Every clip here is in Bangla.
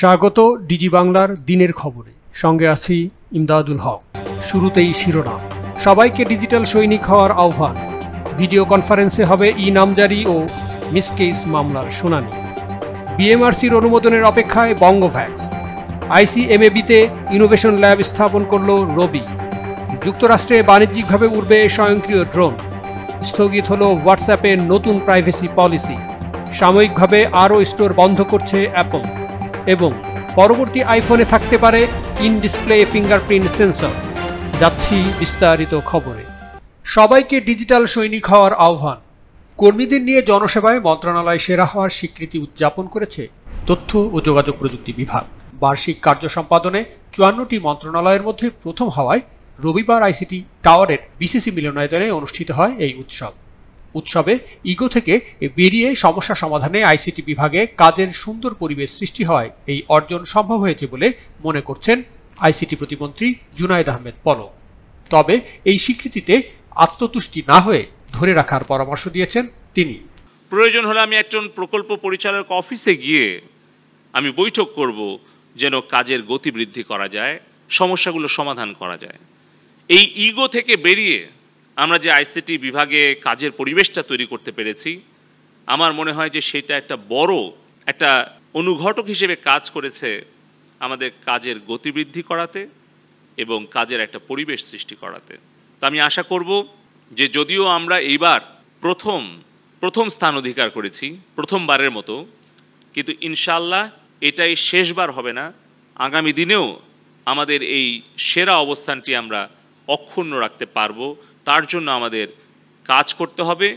স্বাগত ডিজি বাংলার দিনের খবরে, সঙ্গে আছি ইমদাদুল হক। শুরুতেই শিরোনাম। সবাইকে ডিজিটাল সৈনিক হওয়ার আহ্বান। ভিডিও কনফারেন্সে হবে নামজারি ও মিসকেস মামলার শুনানি। বিএমআরসির অনুমোদনের অপেক্ষায় বঙ্গভ্যাক্স। আইসিএমএবিতে ইনোভেশন ল্যাব স্থাপন করল রবি। যুক্তরাষ্ট্রে বাণিজ্যিকভাবে উড়বে স্বয়ংক্রিয় ড্রোন। স্থগিত হল হোয়াটসঅ্যাপের নতুন প্রাইভেসি পলিসি। সাময়িকভাবে আরও স্টোর বন্ধ করছে অ্যাপল। এবং পরবর্তী আইফোনে থাকতে পারে ইন ডিসপ্লে ফিঙ্গারপ্রিন্ট সেন্সর। যাচ্ছি বিস্তারিত খবরে। সবাইকে ডিজিটাল সৈনিক হওয়ার আহ্বান। কর্মীদের নিয়ে জনসেবায় মন্ত্রণালয় সেরা হওয়ার স্বীকৃতি উদযাপন করেছে তথ্য ও যোগাযোগ প্রযুক্তি বিভাগ। বার্ষিক কার্য সম্পাদনে 54টি মন্ত্রণালয়ের মধ্যে প্রথম হওয়ায় রবিবার আইসিটি টাওয়ারের বিসিসি মিলনায়তনে অনুষ্ঠিত হয় এই উৎসবে ইগো থেকে বেরিয়ে সমস্যা সমাধানে আইসিটি বিভাগে কাজের সুন্দর পরিবেশ সৃষ্টি হয় এই অর্জন সম্ভব হয়েছে বলে মনে করছেন আইসিটি প্রতিমন্ত্রী জুনায়েদ আহমেদ পলক। তবে এই স্বীকৃতিতে আত্মতুষ্টি না হয়ে ধরে রাখার পরামর্শ দিয়েছেন তিনি। প্রয়োজন হলে আমি একজন প্রকল্প পরিচালক অফিসে গিয়ে আমি বৈঠক করব, যেন কাজের গতি বৃদ্ধি করা যায়, সমস্যাগুলো সমাধান করা যায়। এই ইগো থেকে বেরিয়ে আমরা যে আইসিটি বিভাগে কাজের পরিবেশটা তৈরি করতে পেরেছি, আমার মনে হয় যে সেটা একটা বড় একটা অনুঘটক হিসেবে কাজ করেছে আমাদের কাজের গতি বৃদ্ধি করাতে এবং কাজের একটা পরিবেশ সৃষ্টি করাতে। তো আমি আশা করব যে যদিও আমরা এইবার প্রথম স্থান অধিকার করেছি প্রথমবারের মতো, কিন্তু ইনশাআল্লাহ এটাই শেষবার হবে না। আগামী দিনেও আমাদের এই সেরা অবস্থানটি আমরা অক্ষুণ্ণ রাখতে পারবো। তার জন্য আমাদের কাজ করতে হবে।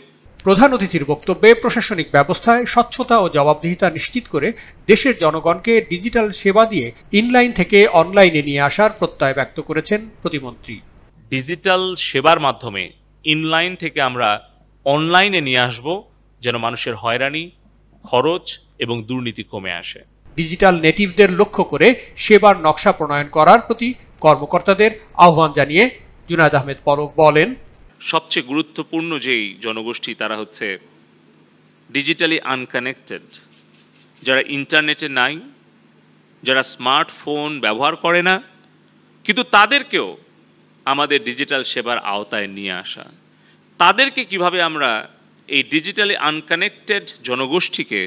প্রধান অতিথির বক্তব্যে প্রশাসনিক ব্যবস্থায় স্বচ্ছতা ও জবাবদিহিতা নিশ্চিত করে দেশের জনগণকে ডিজিটাল সেবা দিয়ে ইনলাইন থেকে অনলাইনে নিয়ে আসার প্রত্যয় ব্যক্ত করেছেন প্রতিমন্ত্রী। ডিজিটাল সেবার মাধ্যমে ইনলাইন থেকে আমরা অনলাইনে নিয়ে আসব, যেন মানুষের হয়রানি, খরচ এবং দুর্নীতি কমে আসে। ডিজিটাল নেটিভদের লক্ষ্য করে সেবার নকশা প্রণয়ন করার প্রতি কর্মকর্তাদের আহ্বান জানিয়ে জুনায়েদ আহমেদ পলক বলেন, সবচেয়ে গুরুত্বপূর্ণ যেই জনগোষ্ঠী তারা হচ্ছে ডিজিটালি আনকানেক্টেড, যারা ইন্টারনেটে নাই, যারা স্মার্টফোন ব্যবহার করে না, কিন্তু তাদেরকেও আমাদের ডিজিটাল সেবার আওতায় নিয়ে আসা। তাদেরকে কিভাবে আমরা এই ডিজিটালি আনকানেক্টেড জনগোষ্ঠীকে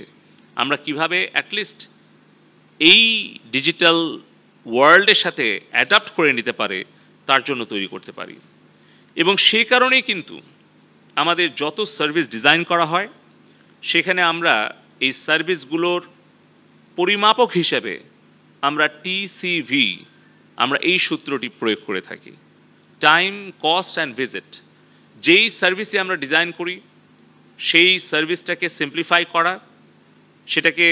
আমরা কিভাবে অ্যাটলিস্ট এই ডিজিটাল ওয়ার্ল্ডের সাথে অ্যাডাপ্ট করে নিতে পারে তার জন্য তৈরি করতে পারি। এবং সেই কারণেই কিন্তু আমাদের যত সার্ভিস ডিজাইন করা হয় সেখানে আমরা এই সার্ভিসগুলোর পরিমাপক হিসেবে আমরা TCV আমরা এই সূত্রটি প্রয়োগ করে থাকি, টাইম, কস্ট অ্যান্ড ভিজিট। যেই সার্ভিসে আমরা ডিজাইন করি সেই সার্ভিসটাকে সিম্পলিফাই করা, সেটাকে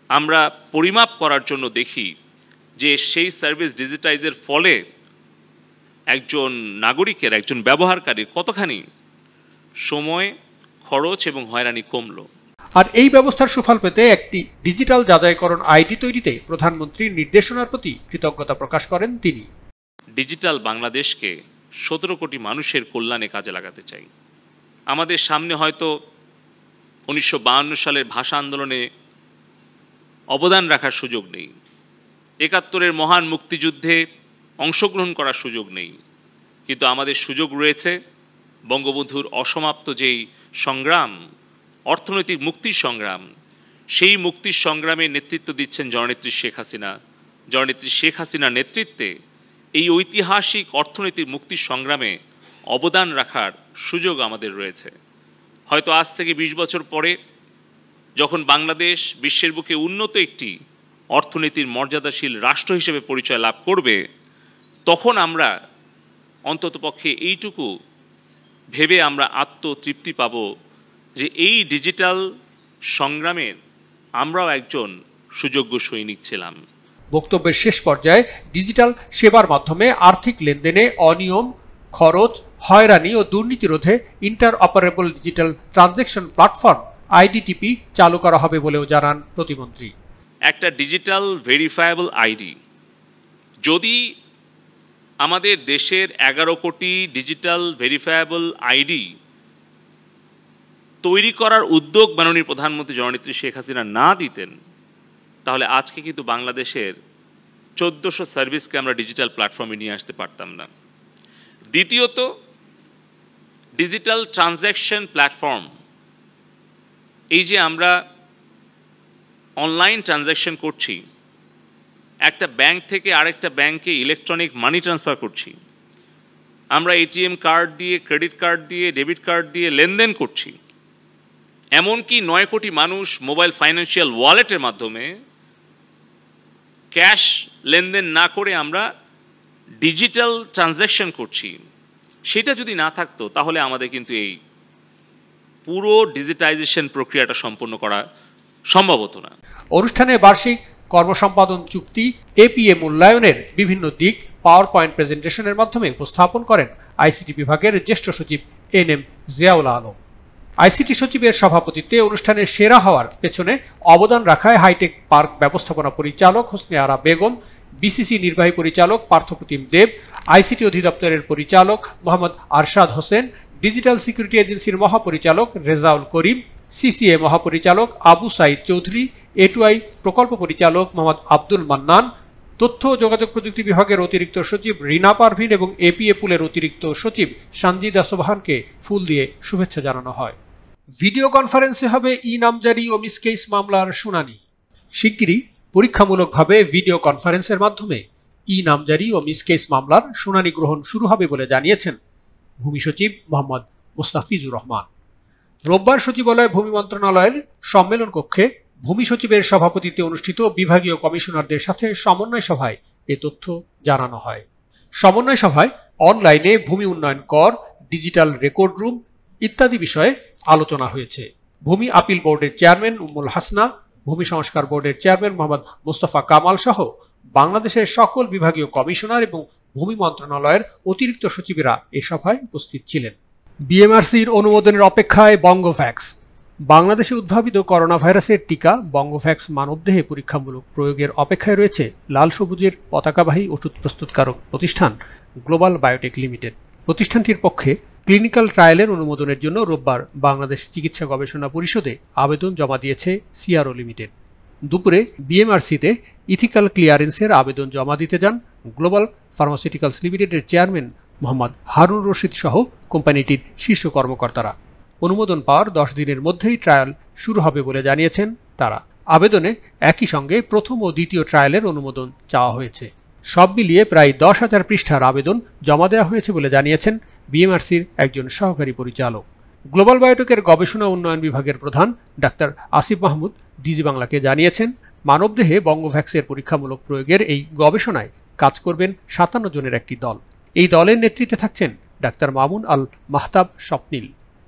আমরা পরিমাপ করার জন্য দেখি যে সেই সার্ভিস ডিজিটাইজের ফলে একজন নাগরিকের, একজন ব্যবহারকারীর কতখানি সময়, খরচ এবং হয়রানি কমলো। আর এই ব্যবস্থার সুফল পেতে একটি ডিজিটাল যাচাইকরণ আইডি তৈরিতে প্রধানমন্ত্রীর নির্দেশনার প্রতি কৃতজ্ঞতা প্রকাশ করেন তিনি। ডিজিটাল বাংলাদেশকে 17 কোটি মানুষের কল্যাণে কাজে লাগাতে চাই। আমাদের সামনে হয়তো 1952 সালের ভাষা আন্দোলনে অবদান রাখার সুযোগ নেই, 71-এর মহান মুক্তিযুদ্ধে অংশগ্রহণ করার সুযোগ নেই, কিন্তু আমাদের সুযোগ রয়েছে বঙ্গবন্ধুর অসমাপ্ত যেই সংগ্রাম, অর্থনৈতিক মুক্তির সংগ্রাম, সেই মুক্তির সংগ্রামে নেতৃত্ব দিচ্ছেন জননেত্রী শেখ হাসিনা। জননেত্রী শেখ হাসিনার নেতৃত্বে এই ঐতিহাসিক অর্থনৈতিক মুক্তির সংগ্রামে অবদান রাখার সুযোগ আমাদের রয়েছে। হয়তো আজ থেকে 20 বছর পরে যখন বাংলাদেশ বিশ্বের বুকে উন্নত একটি অর্থনীতির মর্যাদাশীল রাষ্ট্র হিসেবে পরিচয় লাভ করবে, তখন আমরা অন্ততপক্ষে এইটুকু ভেবে আমরা আত্মতৃপ্তি পাব যে এই ডিজিটাল সংগ্রামের আমরাও একজন সুযোগ্য সৈনিক ছিলাম। বক্তব্যের শেষ পর্যায়ে ডিজিটাল সেবার মাধ্যমে আর্থিক লেনদেনে অনিয়ম, খরচ, হয়রানি ও দুর্নীতি রোধে inter operable digital transaction platform IDTP চালু করা হবে বলেও জানান প্রতিমন্ত্রী। একটা ডিজিটাল ভেরিফায়েবল আইডি যদি আমাদের দেশের 11 কোটি ডিজিটাল ভেরিফায়েবল আইডি তৈরি করার উদ্যোগ মাননীয় প্রধানমন্ত্রী জননেত্রী শেখ হাসিনা না দিতেন, তাহলে আজকে কিন্তু বাংলাদেশের 1400 সার্ভিসকে আমরা ডিজিটাল প্ল্যাটফর্মে নিয়ে আসতে পারতাম না। দ্বিতীয়ত, ডিজিটাল ট্রানজ্যাকশন প্ল্যাটফর্ম, এই যে আমরা অনলাইন ট্রানজ্যাকশন করছি, একটা ব্যাংক থেকে আরেকটা ব্যাংকে ইলেকট্রনিক মানি ট্রান্সফার করছি, আমরা এটিএম কার্ড দিয়ে, ক্রেডিট কার্ড দিয়ে, ডেবিট কার্ড দিয়ে লেনদেন করছি, এমনকি 9 কোটি মানুষ মোবাইল ফাইন্যান্সিয়াল ওয়ালেটের মাধ্যমে ক্যাশ লেনদেন না করে আমরা ডিজিটাল ট্রানজ্যাকশন করছি। সেটা যদি না থাকতো তাহলে আমাদের কিন্তু এই পুরো ডিজিটাইজেশন প্রক্রিয়াটা সম্পন্ন করা সম্ভব হতো না। অনুষ্ঠানে বার্ষিক কর্মসম্পাদন চুক্তি এপিএ মূল্যায়নের বিভিন্ন দিক পাওয়ার পয়েন্ট প্রেজেন্টেশনের মাধ্যমে উপস্থাপন করেন আইসিটি বিভাগের জ্যেষ্ঠ সচিব এনএম জিয়াউল আলম। আইসিটি সচিবের সভাপতিত্বে অনুষ্ঠানের সেরা হওয়ার পেছনে অবদান রাখায় হাইটেক পার্ক ব্যবস্থাপনা পরিচালক হোসনে আরা বেগম, বিসিসি নির্বাহী পরিচালক পার্থপ্রতিম দেব, আইসিটি অধিদপ্তরের পরিচালক মোহাম্মদ আরশাদ হোসেন, ডিজিটাল সিকিউরিটি এজেন্সির মহাপরিচালক রেজাউল করিম, সিসিএ মহাপরিচালক আবু সাইদ চৌধুরী, এটুআই প্রকল্প পরিচালক মোহাম্মদ আব্দুল মান্নান, তথ্য ও যোগাযোগ প্রযুক্তি বিভাগের অতিরিক্ত সচিব রিনা পারভিন এবং এপিএ পুলের অতিরিক্ত সচিব সঞ্জিদা সোবহানকে ফুল দিয়ে শুভেচ্ছা জানানো হয়। ভিডিও কনফারেন্সে হবে ই নামজারি ও মিসকেস মামলার শুনানি। শিগগিরই পরীক্ষামূলকভাবে ভিডিও কনফারেন্সের মাধ্যমে ই নামজারি ও মিসকেস মামলার শুনানি গ্রহণ শুরু হবে বলে জানিয়েছেন ভূমি সচিব মোহাম্মদ মোস্তাফিজুর রহমান। রোববার সচিবালয় ভূমি মন্ত্রণালয়ের সম্মেলন কক্ষে ভূমি সচিবের সভাপতিত্বে অনুষ্ঠিত বিভাগীয় কমিশনারদের সাথে সমন্বয় সভায় এ তথ্য জানানো হয়। সমন্বয় সভায় অনলাইনে ভূমি উন্নয়ন কর, ডিজিটাল রেকর্ড রুম ইত্যাদি বিষয়ে আলোচনা হয়েছে। ভূমি আপিল বোর্ডের চেয়ারম্যান উম্মুল হাসনা, ভূমি সংস্কার বোর্ডের চেয়ারম্যান মোহাম্মদ মোস্তফা কামাল সহ বাংলাদেশের সকল বিভাগীয় কমিশনার এবং ভূমি মন্ত্রণালয়ের অতিরিক্ত সচিবেরা এ সভায় উপস্থিত ছিলেন। বিএমআরসির অনুমোদনের অপেক্ষায় বঙ্গভ্যাক্স। বাংলাদেশে উদ্ভাবিত করোনা ভাইরাসের টিকা বঙ্গভ্যাক্স মানবদেহে পরীক্ষামূলক প্রয়োগের অপেক্ষায় রয়েছে লাল সবুজের পতাকাবাহী ওষুধ প্রস্তুতকারক প্রতিষ্ঠান গ্লোবাল বায়োটেক লিমিটেড। প্রতিষ্ঠানটির পক্ষে ক্লিনিক্যাল ট্রায়ালের অনুমোদনের জন্য রোববার বাংলাদেশ চিকিৎসা গবেষণা পরিষদে আবেদন জমা দিয়েছে সিআরও লিমিটেড। দুপুরে বিএমআরসিতে ইথিক্যাল ক্লিয়ারেন্সের আবেদন জমা দিতে যান গ্লোবাল ফার্মাসিউটিক্যালস লিমিটেডের চেয়ারম্যান মোহাম্মদ হারুন রশিদ সহ কোম্পানিটির শীর্ষ কর্মকর্তারা। অনুমোদন পাওয়ার 10 দিনের মধ্যেই ট্রায়াল শুরু হবে বলে জানিয়েছেন তারা। আবেদনে একই সঙ্গে প্রথম ও দ্বিতীয় ট্রায়ালের অনুমোদন চাওয়া হয়েছে। সব মিলিয়ে প্রায় 10,000 পৃষ্ঠার আবেদন জমা দেওয়া হয়েছে বলে জানিয়েছেন বিএমআরসির একজন সহকারী পরিচালক। গ্লোবাল বায়োটেকের গবেষণা উন্নয়ন বিভাগের প্রধান ডাক্তার আসিফ মাহমুদ ডিজি বাংলাকে জানিয়েছেন, মানবদেহে বঙ্গভ্যাক্সের পরীক্ষামূলক প্রয়োগের এই গবেষণায় কাজ করবেন 57 জনের একটি দল। এই দলের নেতৃত্বে থাকছেন ডাক্তার মামুন আল মাহতাব স্বপ্নিল।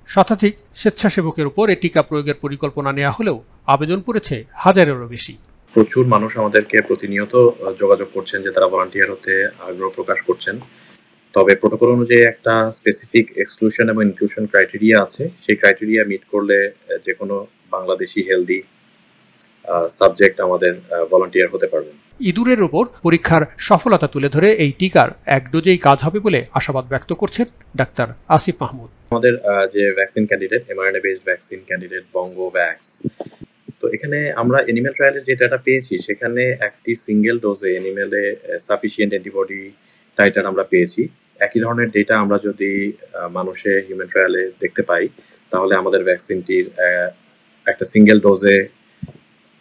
শতাধিক স্বেচ্ছাসেবকের উপর এই টিকা প্রয়োগের পরিকল্পনা নেওয়া হলেও আবেদন পড়েছে 1000-এরও বেশি। প্রচুর মানুষ আমাদেরকে প্রতিনিয়ত যোগাযোগ করছেন যে তারা ভলান্টিয়ার হতে আগ্রহ প্রকাশ করছেন। তবে প্রোটোকল অনুযায়ী একটা স্পেসিফিক এক্সক্লুশন এবং ইনক্লুশন ক্রাইটেরিয়া আছে। সেই ক্রাইটেরিয়া মিট করলে যে কোনো বাংলাদেশি হেলদি সাবজেক্ট আমাদের ভলান্টিয়ার হতে পারবেন। ইঁদুরের উপর পরীক্ষার সফলতা তুলে ধরে এই টিকার এক ডোজেই কাজ হবে বলে আশাবাদ ব্যক্ত করছেন ডাক্তার আসিফ মাহমুদ। আমাদের যে vaccine candidate, mRNA based vaccine candidate Bangavax, তো এখানে আমরা এনিম্যাল ট্রায়ালের যে ডাটা পেয়েছি সেখানে একটি সিঙ্গেল ডোজে এনিম্যালে সাফিসিয়েন্ট অ্যান্টিবডি টাইটার আমরা পেয়েছি। একই ধরনের ডেটা আমরা যদি মানুষে হিউম্যান ট্রায়ালে দেখতে পাই তাহলে আমাদের ভ্যাকসিনটির একটা সিঙ্গেল ডোজে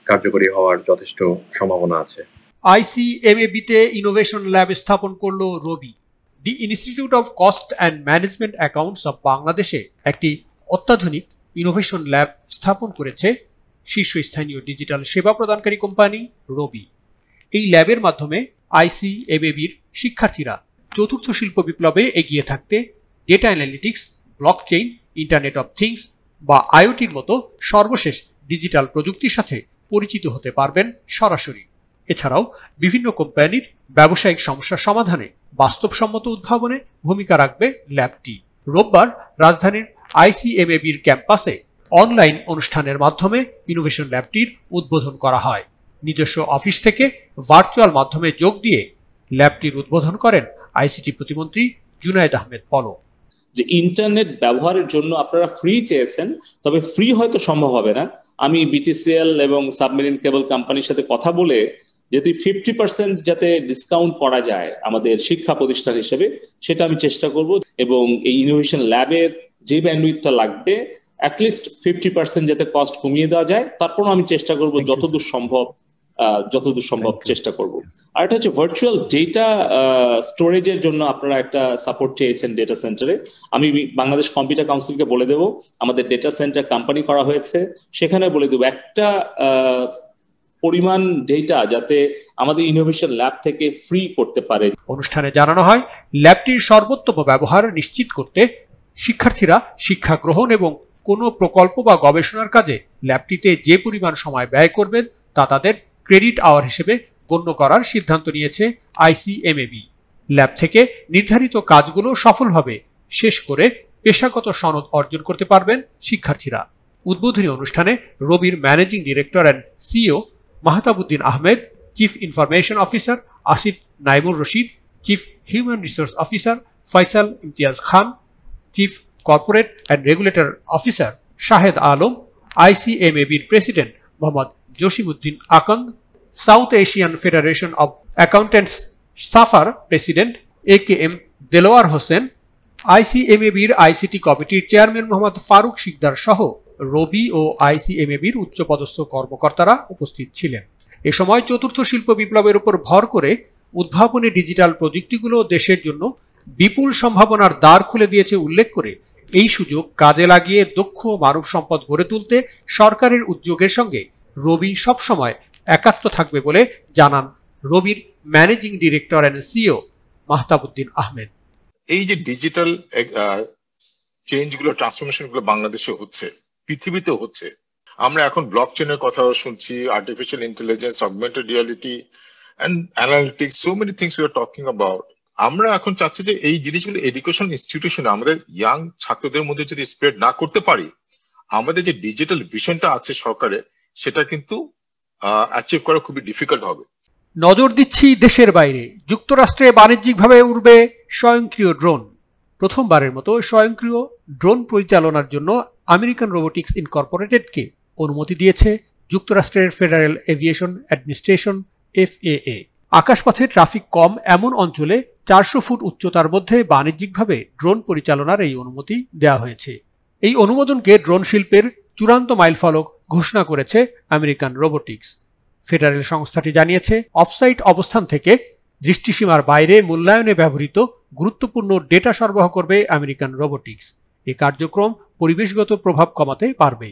কার্যকরী হওয়ার যথেষ্ট সম্ভাবনা আছে। আইসিএমএবিতে ইনোভেশন ল্যাব স্থাপন করল Robi. The institute of cost and management accountants of বাংলাদেশে একটি অত্যাধুনিক ইনোভেশন ল্যাব স্থাপন করেছে শীর্ষস্থানীয় ডিজিটাল সেবা প্রদানকারী কোম্পানি রবি। এই ল্যাবের মাধ্যমে আইসিএমএবির শিক্ষার্থীরা চতুর্থ শিল্প বিপ্লবে এগিয়ে থাকতে data analytics, blockchain, internet of things বা আইওটির মতো সর্বশেষ ডিজিটাল প্রযুক্তির সাথে পরিচিত হতে পারবেন সরাসরি। এছাড়াও বিভিন্ন কোম্পানির ব্যবসায়িক সমস্যার সমাধানে বাস্তবসম্মত উদ্ভাবনে ভূমিকা রাখবে ল্যাবটি। রোববার রাজধানীর আইসিএমএবির ক্যাম্পাসে অনলাইন অনুষ্ঠানের মাধ্যমে ইনোভেশন ল্যাবটির উদ্বোধন করা হয়। নিজস্ব অফিস থেকে ভার্চুয়াল মাধ্যমে যোগ দিয়ে ল্যাবটির উদ্বোধন করেন আইসিটি প্রতিমন্ত্রী জুনায়েদ আহমেদ পলক। যে ইন্টারনেট ব্যবহারের জন্য আপনারা ফ্রি চেয়েছেন, তবে ফ্রি হয়তো সম্ভব হবে না। আমি বিটিসিএল এবং সাবমেরিন কেবল কোম্পানির সাথে কথা বলে যদি 50% যাতে ডিসকাউন্ট করা যায় আমাদের শিক্ষা প্রতিষ্ঠান হিসেবে, সেটা আমি চেষ্টা করব। এবং এই ইনোভেশন ল্যাবের যে ব্যান্ডউইথটা লাগবে অ্যাটলিস্ট 50% যাতে কস্ট কমিয়ে দেওয়া যায়, তারপরও আমি চেষ্টা করব যতদূর সম্ভব চেষ্টা করব। আর এটা হচ্ছে ভার্চুয়াল ডেটা স্টোরেজের জন্য আপনারা একটা সাপোর্ট চেয়েছেন ডেটা সেন্টারে। আমি বাংলাদেশ কম্পিউটার কাউন্সিলকে বলে দেব, আমাদের ডেটা সেন্টার কোম্পানি করা হয়েছে, সেখানে বলে দেবো একটা পরিমাণ ডেটা যাতে আমাদের ইনোভেশন ল্যাব থেকে ফ্রি করতে পারে। অনুষ্ঠানে জানানো হয়, ল্যাবটির সর্বোত্তম ব্যবহার নিশ্চিত করতে শিক্ষার্থীরা শিক্ষা গ্রহণ এবং কোনো প্রকল্প বা গবেষণার কাজে ল্যাবটিতে যে পরিমাণ সময় ব্যয় করবেন তা তাদের ক্রেডিট আওয়ার হিসেবে গণ্য করার সিদ্ধান্ত নিয়েছে আইসিএমএবি। ল্যাব থেকে নির্ধারিত কাজগুলো সফলভাবে শেষ করে পেশাগত সনদ অর্জন করতে পারবেন শিক্ষার্থীরা। উদ্বোধনী অনুষ্ঠানে রবির managing director and CEO Mahtabuddin Ahmed, chief information officer Asif Naimur Rashid, chief human resource officer Faisal Imtiaz Khan, chief corporate and regulator officer Shahed Alam, আইসিএমএবির president Mohammad Jasimuddin Akand, south Asian federation of accountants সাফার প্রেসিডেন্ট AKM দেলোয়ার হোসেন, আইসিএমএবির আইসিটি কমিটির চেয়ারম্যান মোহাম্মদ ফারুক শিকদার সহ রবি ও আইসিএমএবির উচ্চপদস্থ কর্মকর্তারা উপস্থিত ছিলেন। এ সময় চতুর্থ শিল্প বিপ্লবের উপর ভর করে উদ্ভাবনী ডিজিটাল প্রযুক্তিগুলো দেশের জন্য বিপুল সম্ভাবনার দ্বার খুলে দিয়েছে উল্লেখ করে এই সুযোগ কাজে লাগিয়ে দক্ষ মানব সম্পদ গড়ে তুলতে সরকারের উদ্যোগের সঙ্গে রবি সবসময় একাত্ম থাকবে বলে জানান রবির managing director and CEO Mahtabuddin Ahmed. এই যে ডিজিটাল চেঞ্জ গুলো, ট্রান্সফরমেশন গুলো বাংলাদেশে হচ্ছে, পৃথিবীতে হচ্ছে, আমরা এখন ব্লক চেনের কথা শুনছি, artificial intelligence, augmented reality and analytics, so many things we are talking about. আমরা এখন চাচ্ছি যে এই জিনিসগুলো এডুকেশন ইনস্টিটিউশনে আমাদের ইয়াং ছাত্রদের মধ্যে যদি স্প্রেড না করতে পারি, আমাদের যে ডিজিটাল ভিশনটা আছে সরকারের, সেটা কিন্তু অ্যাচিভ করা খুবই ডিফিকাল্ট হবে। নজর দিচ্ছি দেশের বাইরে। যুক্তরাষ্ট্রে বাণিজ্যিকভাবে উড়বে স্বয়ংক্রিয় ড্রোন। প্রথমবারের মতো স্বয়ংক্রিয় ড্রোন পরিচালনার জন্য আমেরিকান রোবোটিক্স ইনকর্পোরেটেডকে অনুমতি দিয়েছে যুক্তরাষ্ট্রের ফেডারেল এভিয়েশন অ্যাডমিনিস্ট্রেশন FAA। আকাশপথে ট্রাফিক কম এমন অঞ্চলে 400 ফুট উচ্চতার মধ্যে বাণিজ্যিকভাবে ড্রোন পরিচালনার এই অনুমতি দেওয়া হয়েছে। এই অনুমোদনকে ড্রোন শিল্পের চূড়ান্ত মাইলফলক ঘোষণা করেছে আমেরিকান রোবোটিক্স। ফেডারেল সংস্থাটি জানিয়েছে, অফসাইট অবস্থান থেকে দৃষ্টিসীমার বাইরে মূল্যায়নে ব্যবহৃত গুরুত্বপূর্ণ ডেটা সরবরাহ করবে আমেরিকান রোবোটিক্স। এই কার্যক্রম পরিবেশগত প্রভাব কমাতে পারবে।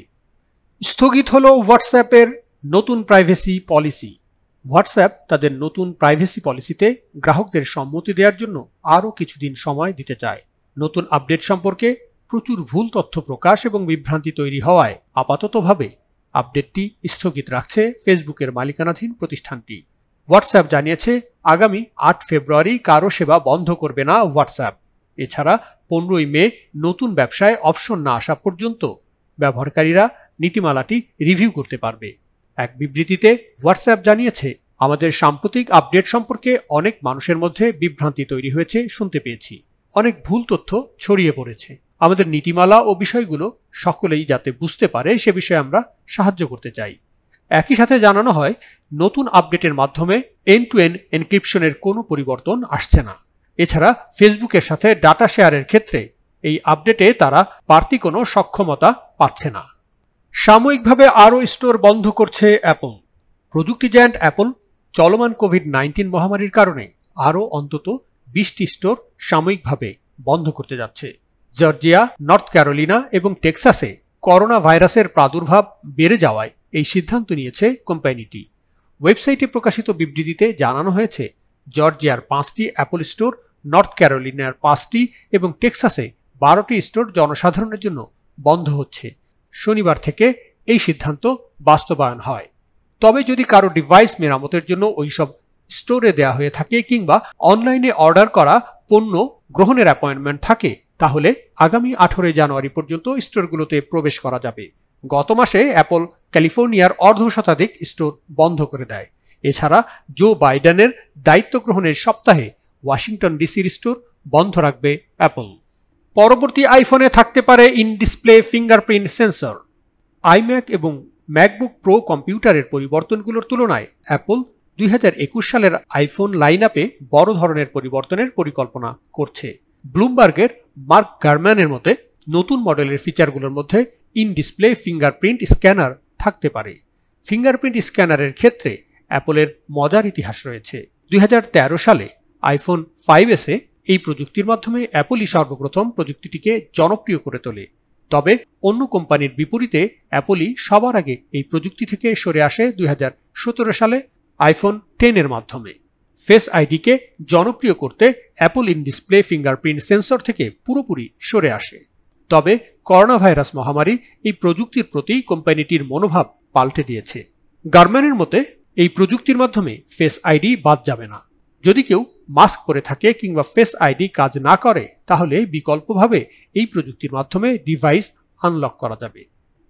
স্থগিত হল হোয়াটসঅ্যাপের নতুন প্রাইভেসি পলিসি। হোয়াটসঅ্যাপ তাদের নতুন প্রাইভেসি পলিসিতে গ্রাহকদের সম্মতি দেওয়ার জন্য আরও কিছুদিন সময় দিতে চায়। নতুন আপডেট সম্পর্কে প্রচুর ভুল তথ্য প্রকাশ এবং বিভ্রান্তি তৈরি হওয়ায় আপাততভাবে আপডেটটি স্থগিত রাখছে ফেসবুকের মালিকানাধীন প্রতিষ্ঠানটি। হোয়াটসঅ্যাপ জানিয়েছে, আগামী 8 ফেব্রুয়ারি কারো সেবা বন্ধ করবে না হোয়াটসঅ্যাপ। এছাড়া 15 মে নতুন ব্যবসায় অপশন না আসা পর্যন্ত ব্যবহারকারীরা নীতিমালাটি রিভিউ করতে পারবে। এক বিবৃতিতে হোয়াটসঅ্যাপ জানিয়েছে, আমাদের সাম্প্রতিক আপডেট সম্পর্কে অনেক মানুষের মধ্যে বিভ্রান্তি তৈরি হয়েছে শুনতে পেয়েছি। অনেক ভুল তথ্য ছড়িয়ে পড়েছে। আমাদের নীতিমালা ও বিষয়গুলো সকলেই যাতে বুঝতে পারে সে বিষয়ে আমরা সাহায্য করতে চাই। একই সাথে জানানো হয়, নতুন আপডেটের মাধ্যমে এন্ড টু এন্ড এনক্রিপশনের কোনো পরিবর্তন আসছে না। এছাড়া ফেসবুকের সাথে ডাটা শেয়ারের ক্ষেত্রে এই আপডেটে তারা বাড়তি কোনো সক্ষমতা পাচ্ছে না। সাময়িকভাবে আরও স্টোর বন্ধ করছে অ্যাপল। প্রযুক্তি জায়ান্ট অ্যাপল চলমান কোভিড-19 মহামারীর কারণে আরও অন্তত 20টি স্টোর সাময়িকভাবে বন্ধ করতে যাচ্ছে। জর্জিয়া, নর্থ ক্যারোলিনা এবং টেক্সাসে করোনা ভাইরাসের প্রাদুর্ভাব বেড়ে যাওয়ায় এই সিদ্ধান্ত নিয়েছে কোম্পানিটি। ওয়েবসাইটে প্রকাশিত বিবৃতিতে জানানো হয়েছে, জর্জিয়ার 5টি অ্যাপল স্টোর, নর্থ ক্যারোলিনার 5টি এবং টেক্সাসে 12টি স্টোর জনসাধারণের জন্য বন্ধ হচ্ছে। শনিবার থেকে এই সিদ্ধান্ত বাস্তবায়ন হয়। তবে যদি কারো ডিভাইস মেরামতের জন্য ওইসব স্টোরে দেয়া হয়ে থাকে কিংবা অনলাইনে অর্ডার করা পণ্য গ্রহণের অ্যাপয়েন্টমেন্ট থাকে, তাহলে আগামী 18 জানুয়ারি পর্যন্ত স্টোরগুলোতে প্রবেশ করা যাবে। গত মাসে অ্যাপল ক্যালিফোর্নিয়ার অর্ধশতাধিক স্টোর বন্ধ করে দেয়। এছাড়া জো বাইডেনের দায়িত্ব গ্রহণের সপ্তাহে ওয়াশিংটন ডিসির স্টোর বন্ধ রাখবে অ্যাপল। পরবর্তী আইফোনে থাকতে পারে in display fingerprint sensor. IMac এবং ম্যাকবুক প্রো কম্পিউটারের পরিবর্তনগুলোর তুলনায় অ্যাপল 2021 সালের আইফোন লাইন আপে বড় ধরনের পরিবর্তনের পরিকল্পনা করছে। ব্লুমবার্গের মার্ক গারম্যানের মতে নতুন মডেলের ফিচারগুলোর মধ্যে ইন ডিসপ্লে ফিঙ্গারপ্রিন্ট স্ক্যানার থাকতে পারে। ফিঙ্গারপ্রিন্ট স্ক্যানারের ক্ষেত্রে অ্যাপলের মজার ইতিহাস রয়েছে। 2013 সালে আইফোন 5S এই প্রযুক্তির মাধ্যমে অ্যাপলই সর্বপ্রথম প্রযুক্তিটিকে জনপ্রিয় করে তোলে। তবে অন্য কোম্পানির বিপরীতে অ্যাপলই সবার আগে এই প্রযুক্তি থেকে সরে আসে 2017 সালে আইফোন 10 মাধ্যমে। ফেস আইডিকে জনপ্রিয় করতে Apple in display fingerprint sensor থেকে পুরোপুরি সরে আসে। তবে করোনা ভাইরাস মহামারী এই প্রযুক্তির প্রতি কোম্পানিটির মনোভাব পাল্টে দিয়েছে। গারম্যানের মতে এই প্রযুক্তির মাধ্যমে ফেস আইডি বাদ যাবে না। যদি কেউ মাস্ক পরে থাকে কিংবা ফেস আইডি কাজ না করে তাহলে বিকল্পভাবে এই প্রযুক্তির মাধ্যমে ডিভাইস আনলক করা যাবে।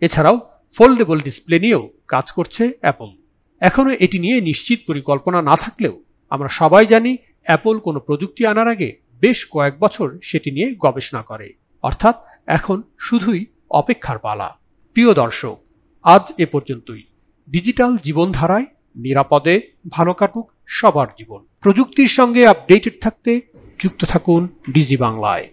এছাড়াও ফোল্ডেবল ডিসপ্লে নিয়েও কাজ করছে অ্যাপল। এখনো এটি নিয়ে নিশ্চিত পরিকল্পনা না থাকলেও আমরা সবাই জানি অ্যাপল কোনো প্রযুক্তি আনার আগে বেশ কয়েক বছর সেটি নিয়ে গবেষণা করে। অর্থাৎ এখন শুধুই অপেক্ষার পালা। প্রিয় দর্শক, আজ এ পর্যন্তই। ডিজিটাল জীবনধারায় নিরাপদে ভালো কাটুক সবার জীবন। প্রযুক্তির সঙ্গে আপডেটেড থাকতে যুক্ত থাকুন ডিজি বাংলায়।